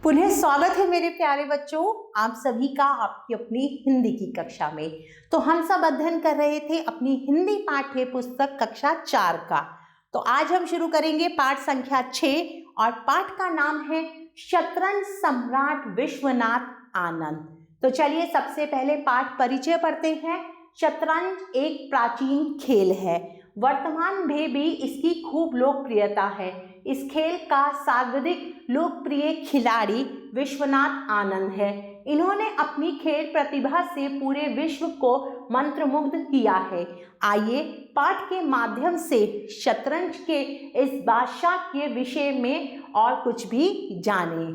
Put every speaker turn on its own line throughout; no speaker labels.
पुनः स्वागत है मेरे प्यारे बच्चों, आप सभी का आपकी अपनी हिंदी की कक्षा में। तो हम सब अध्ययन कर रहे थे अपनी हिंदी पाठ्य पुस्तक कक्षा 4 का। तो आज हम शुरू करेंगे पाठ संख्या 6 और पाठ का नाम है शतरंज सम्राट विश्वनाथ आनंद। तो चलिए सबसे पहले पाठ परिचय पढ़ते हैं। शतरंज एक प्राचीन खेल है, वर्तमान में भी इसकी खूब लोकप्रियता है। इस खेल का सर्वाधिक लोकप्रिय खिलाड़ी विश्वनाथ आनंद है। इन्होंने अपनी खेल प्रतिभा से पूरे विश्व को मंत्रमुग्ध किया है। आइए पाठ के माध्यम से शतरंज के इस बादशाह के विषय में और कुछ भी जानें।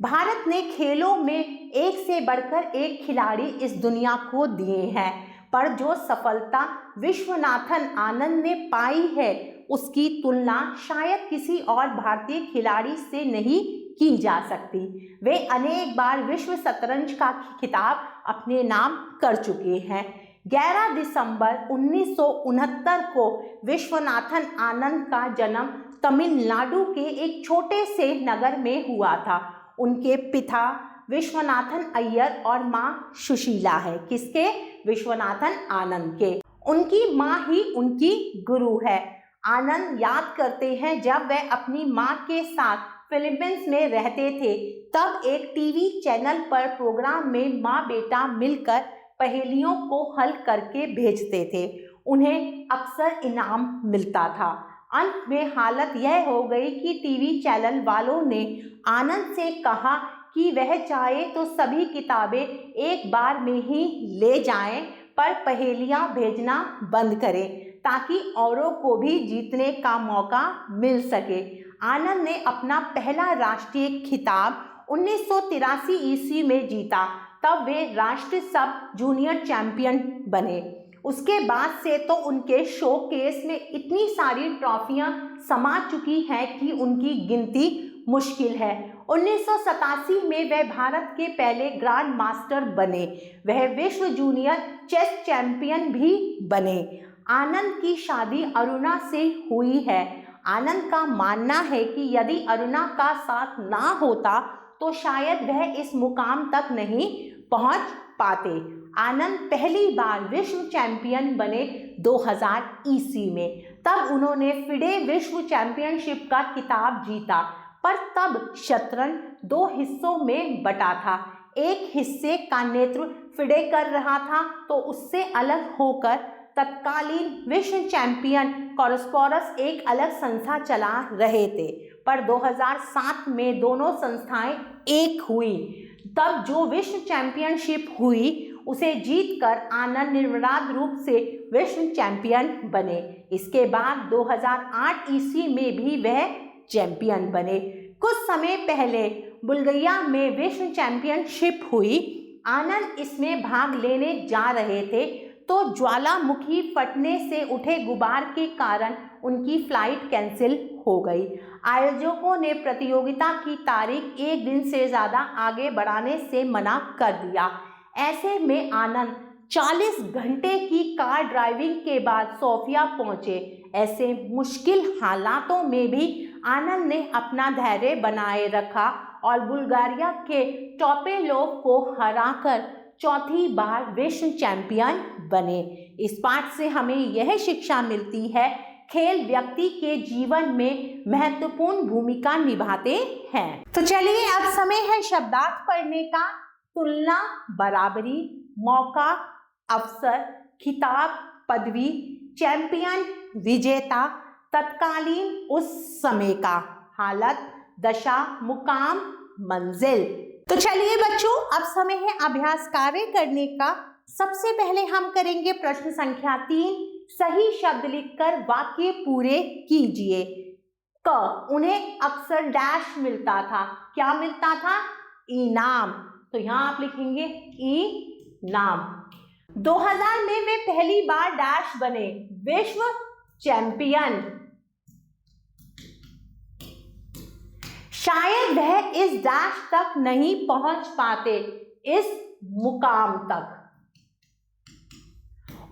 भारत ने खेलों में एक से बढ़कर एक खिलाड़ी इस दुनिया को दिए हैं, पर जो सफलता विश्वनाथन आनंद ने पाई है उसकी तुलना शायद किसी और भारतीय खिलाड़ी से नहीं की जा सकती। वे अनेक बार विश्व शतरंज का खिताब अपने नाम कर चुके हैं। 11 दिसंबर 1969 को विश्वनाथन आनंद का जन्म तमिलनाडु के एक छोटे से नगर में हुआ था। उनके पिता विश्वनाथन अय्यर और मां सुशीला है। किसके? विश्वनाथन आनंद के। उनकी मां ही उनकी गुरु है। आनंद याद करते हैं जब वह अपनी मां के साथ फिलीपींस में रहते थे, तब एक टीवी चैनल पर प्रोग्राम में मां बेटा मिलकर पहेलियों को हल करके भेजते थे। उन्हें अक्सर इनाम मिलता था। अंत में हालत यह हो गई कि टीवी चैनल वालों ने आनंद से कहा कि वह चाहे तो सभी किताबें एक बार में ही ले जाएं, पर पहेलियां भेजना बंद करें ताकि औरों को भी जीतने का मौका मिल सके। आनंद ने अपना पहला राष्ट्रीय खिताब 1983 ईस्वी में जीता। तब वे राष्ट्रीय सब जूनियर चैंपियन बने। उसके बाद से तो उनके शोकेस में इतनी सारी ट्रॉफियां समा चुकी हैं कि उनकी गिनती मुश्किल है। 1987 में वह भारत के पहले ग्रैंड मास्टर बने। वह विश्व जूनियर चेस चैंपियन भी बने। आनंद की शादी अरुणा से हुई है। आनंद का मानना है कि यदि अरुणा का साथ ना होता तो शायद वह इस मुकाम तक नहीं पहुंच पाते। आनंद पहली बार विश्व चैंपियन बने 2000 ईस्वी में। तब उन्होंने फिडे विश्व चैंपियनशिप का खिताब जीता, पर तब शतरंज 2 हिस्सों में बटा था। एक हिस्से का नेतृत्व फिडे कर रहा था, तो उससे अलग होकर तत्कालीन विश्व चैंपियन कॉस्परस एक अलग संस्था चला रहे थे। पर 2007 में दोनों संस्थाएं एक हुई। तब जो विश्व चैंपियनशिप हुई उसे जीतकर आनंद निर्विवाद रूप से विश्व चैंपियन बने। इसके बाद 2008 ईस्वी में भी वह चैंपियन बने। कुछ समय पहले बुल्गारिया में विश्व चैंपियनशिप हुई। आनंद इसमें भाग लेने जा रहे थे तो ज्वालामुखी फटने से उठे गुबार के कारण उनकी फ्लाइट कैंसिल हो गई। आयोजकों ने प्रतियोगिता की तारीख एक दिन से ज़्यादा आगे बढ़ाने से मना कर दिया। ऐसे में आनंद 40 घंटे की कार ड्राइविंग के बाद सोफिया पहुंचे। ऐसे मुश्किल हालातों में भी आनंद ने अपना धैर्य बनाए रखा और बुल्गारिया के टोपेलोव को हराकर चौथी बार विश्व चैंपियन बने। इस पाठ से हमें यह शिक्षा मिलती है, खेल व्यक्ति के जीवन में महत्वपूर्ण भूमिका निभाते हैं। तो चलिए अब समय है शब्दार्थ पढ़ने का। तुलना, बराबरी, मौका, अवसर, खिताब, पदवी, चैंपियन, विजेता, तत्कालीन, उस समय का, हालत, दशा, मुकाम, मंजिल। तो चलिए बच्चों अब समय है अभ्यास कार्य करने का। सबसे पहले हम करेंगे प्रश्न संख्या 3। सही शब्द लिखकर वाक्य पूरे कीजिए। क, उन्हें अक्सर डैश मिलता था। क्या मिलता था? इनाम। तो यहाँ आप लिखेंगे इनाम। 2000 में वे पहली बार डैश बने, विश्व चैंपियन। शायद वह इस डैश तक नहीं पहुंच पाते, इस मुकाम तक।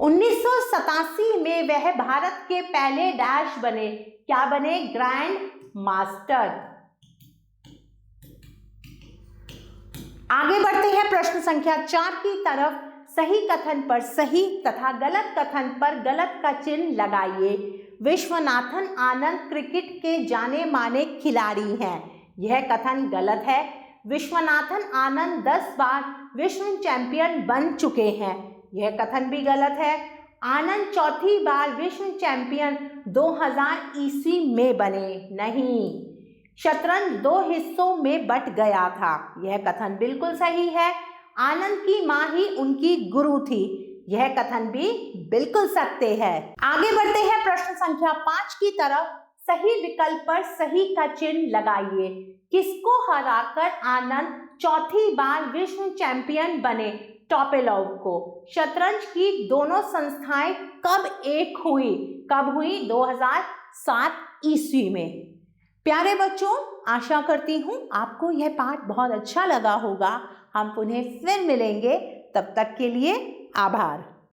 1987 में वह भारत के पहले डैश बने। क्या बने? Grand master. आगे बढ़ते हैं प्रश्न संख्या 4 की तरफ। सही कथन पर सही तथा गलत कथन पर गलत का चिन्ह लगाइए। विश्वनाथन आनंद क्रिकेट के जाने माने खिलाड़ी हैं। यह कथन गलत है। विश्वनाथन आनंद 10 बार विश्व चैंपियन बन चुके हैं। यह कथन भी गलत है। आनंद चौथी बार विश्व चैंपियन 2000 ईस्वी में बने नहीं। शतरंज 2 हिस्सों में बट गया था। यह कथन बिल्कुल सही है। आनंद की मां ही उनकी गुरु थी। यह कथन भी बिल्कुल सत्य है। आगे बढ़ते हैं प्रश्न संख्या 5 की तरफ। सही विकल्प पर सही का चिन्ह लगाइए। किसको हराकर आनंद चौथी बार विश्व चैंपियन बने? टोपेलोव को। शतरंज की दोनों संस्थाएं कब एक हुई? कब हुई? 2007 ईस्वी में। प्यारे बच्चों, आशा करती हूँ आपको यह पाठ बहुत अच्छा लगा होगा। हम पुनः फिर मिलेंगे, तब तक के लिए आभार।